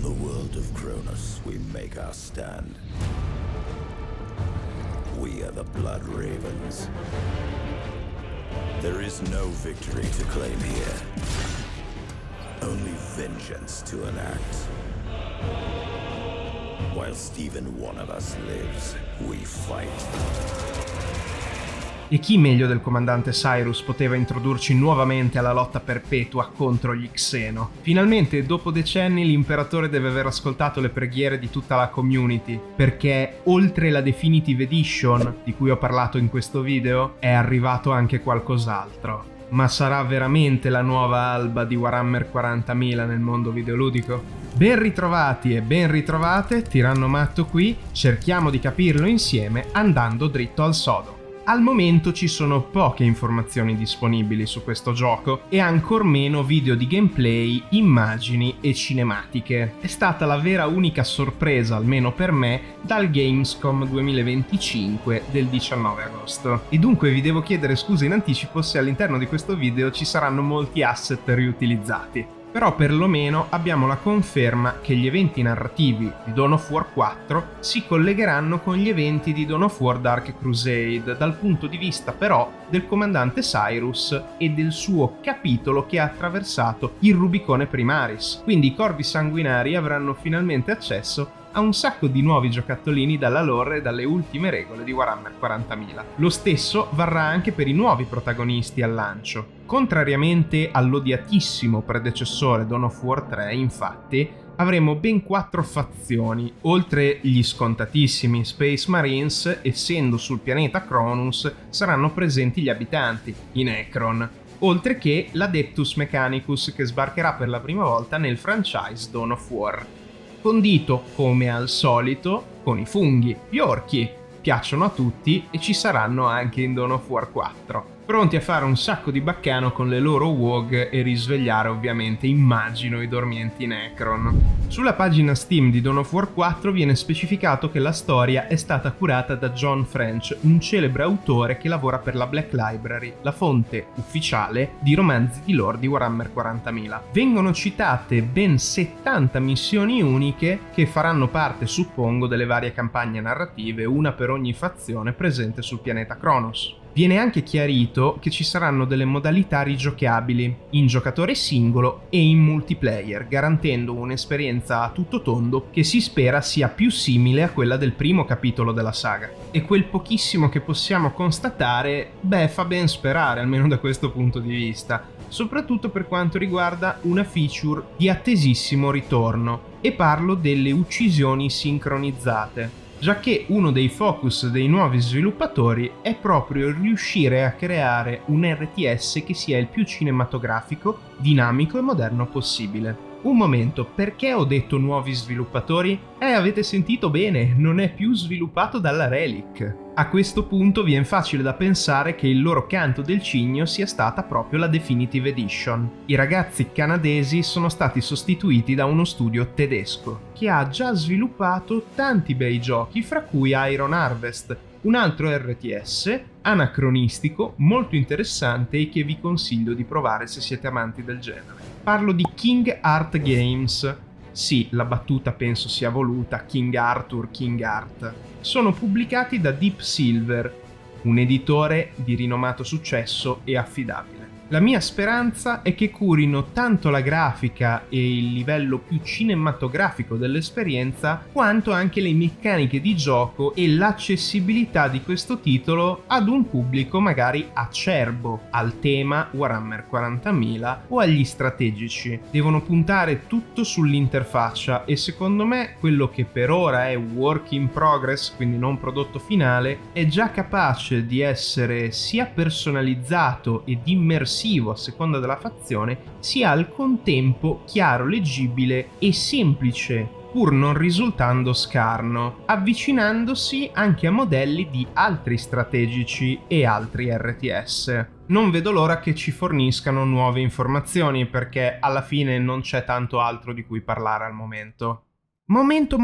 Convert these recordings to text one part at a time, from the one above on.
the world of Cronus, we make our stand. We are the Blood Ravens. There is no victory to claim here. Only vengeance to enact. Whilst even one of us lives, we fight. E chi meglio del comandante Cyrus poteva introdurci nuovamente alla lotta perpetua contro gli Xeno? Finalmente, dopo decenni, l'imperatore deve aver ascoltato le preghiere di tutta la community, perché oltre la Definitive Edition, di cui ho parlato in questo video, è arrivato anche qualcos'altro. Ma sarà veramente la nuova alba di Warhammer 40.000 nel mondo videoludico? Ben ritrovati e ben ritrovate, Tiranno Matto qui, cerchiamo di capirlo insieme andando dritto al sodo. Al momento ci sono poche informazioni disponibili su questo gioco e ancor meno video di gameplay, immagini e cinematiche. È stata la vera unica sorpresa, almeno per me, dal Gamescom 2025 del 19 agosto. E dunque vi devo chiedere scusa in anticipo se all'interno di questo video ci saranno molti asset riutilizzati. Però perlomeno abbiamo la conferma che gli eventi narrativi di Dawn of War 4 si collegheranno con gli eventi di Dawn of War Dark Crusade dal punto di vista però del comandante Cyrus e del suo capitolo che ha attraversato il Rubicone Primaris. Quindi i corvi sanguinari avranno finalmente accesso a un sacco di nuovi giocattolini dalla lore e dalle ultime regole di Warhammer 40.000. Lo stesso varrà anche per i nuovi protagonisti al lancio. Contrariamente all'odiatissimo predecessore Dawn of War 3, infatti, avremo ben 4 fazioni, oltre gli scontatissimi Space Marines, essendo sul pianeta Cronus saranno presenti gli abitanti, i Necron, oltre che l'Adeptus Mechanicus che sbarcherà per la prima volta nel franchise Dawn of War. Condito, come al solito, con i funghi, gli orchi. Piacciono a tutti e ci saranno anche in Dawn of War 4. Pronti a fare un sacco di baccano con le loro WOG e risvegliare ovviamente, immagino, i dormienti Necron. Sulla pagina Steam di Dawn of War 4 viene specificato che la storia è stata curata da John French, un celebre autore che lavora per la Black Library, la fonte ufficiale di romanzi di lore di Warhammer 40.000. Vengono citate ben 70 missioni uniche che faranno parte, suppongo, delle varie campagne narrative, una per ogni fazione presente sul pianeta Kronos. Viene anche chiarito che ci saranno delle modalità rigiocabili, in giocatore singolo e in multiplayer, garantendo un'esperienza a tutto tondo che si spera sia più simile a quella del primo capitolo della saga. E quel pochissimo che possiamo constatare, fa ben sperare, almeno da questo punto di vista, soprattutto per quanto riguarda una feature di attesissimo ritorno, e parlo delle uccisioni sincronizzate. Giacché uno dei focus dei nuovi sviluppatori è proprio riuscire a creare un RTS che sia il più cinematografico, dinamico e moderno possibile. Un momento, perché ho detto nuovi sviluppatori? Avete sentito bene, non è più sviluppato dalla Relic. A questo punto viene facile da pensare che il loro canto del cigno sia stata proprio la Definitive Edition. I ragazzi canadesi sono stati sostituiti da uno studio tedesco, che ha già sviluppato tanti bei giochi, fra cui Iron Harvest, un altro RTS anacronistico, molto interessante e che vi consiglio di provare se siete amanti del genere. Parlo di King Art Games. Sì, la battuta penso sia voluta, King Arthur, King Art. Sono pubblicati da Deep Silver, un editore di rinomato successo e affidabile. La mia speranza è che curino tanto la grafica e il livello più cinematografico dell'esperienza, quanto anche le meccaniche di gioco e l'accessibilità di questo titolo ad un pubblico magari acerbo al tema Warhammer 40.000 o agli strategici. Devono puntare tutto sull'interfaccia e secondo me quello che per ora è work in progress, quindi non prodotto finale, è già capace di essere sia personalizzato ed immersivo a seconda della fazione, sia al contempo chiaro, leggibile e semplice, pur non risultando scarno, avvicinandosi anche a modelli di altri strategici e altri RTS. Non vedo l'ora che ci forniscano nuove informazioni, perché alla fine non c'è tanto altro di cui parlare al momento. Momento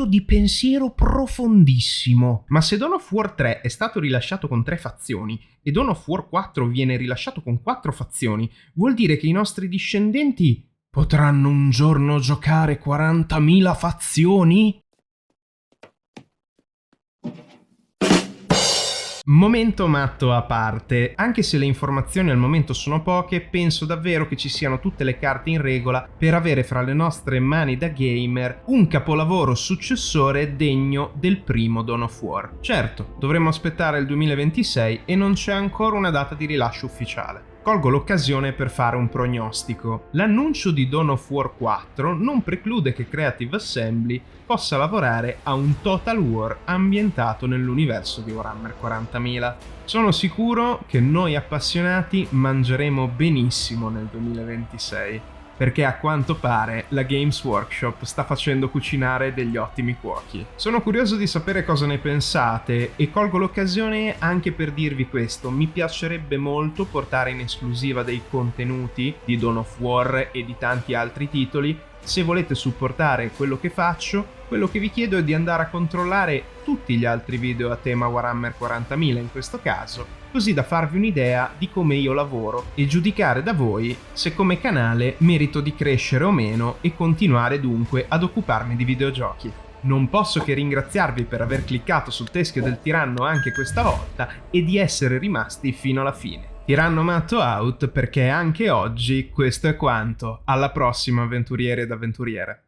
di pensiero profondissimo. Ma se Dawn of War 3 è stato rilasciato con 3 fazioni e Dawn of War 4 viene rilasciato con 4 fazioni, vuol dire che i nostri discendenti Potranno un giorno giocare 40.000 fazioni? Momento matto a parte, anche se le informazioni al momento sono poche, penso davvero che ci siano tutte le carte in regola per avere fra le nostre mani da gamer un capolavoro successore degno del primo Dawn of War. Certo, dovremmo aspettare il 2026 e non c'è ancora una data di rilascio ufficiale. Colgo l'occasione per fare un prognostico. L'annuncio di Dawn of War 4 non preclude che Creative Assembly possa lavorare a un Total War ambientato nell'universo di Warhammer 40.000. Sono sicuro che noi appassionati mangeremo benissimo nel 2026, perché a quanto pare la Games Workshop sta facendo cucinare degli ottimi cuochi. Sono curioso di sapere cosa ne pensate e colgo l'occasione anche per dirvi questo: mi piacerebbe molto portare in esclusiva dei contenuti di Dawn of War e di tanti altri titoli. Se volete supportare quello che faccio, quello che vi chiedo è di andare a controllare tutti gli altri video a tema Warhammer 40.000 in questo caso, così da farvi un'idea di come io lavoro e giudicare da voi se come canale merito di crescere o meno e continuare dunque ad occuparmi di videogiochi. Non posso che ringraziarvi per aver cliccato sul teschio del tiranno anche questa volta e di essere rimasti fino alla fine. Tiranno matto out, perché anche oggi questo è quanto. Alla prossima, avventurieri ed avventuriere.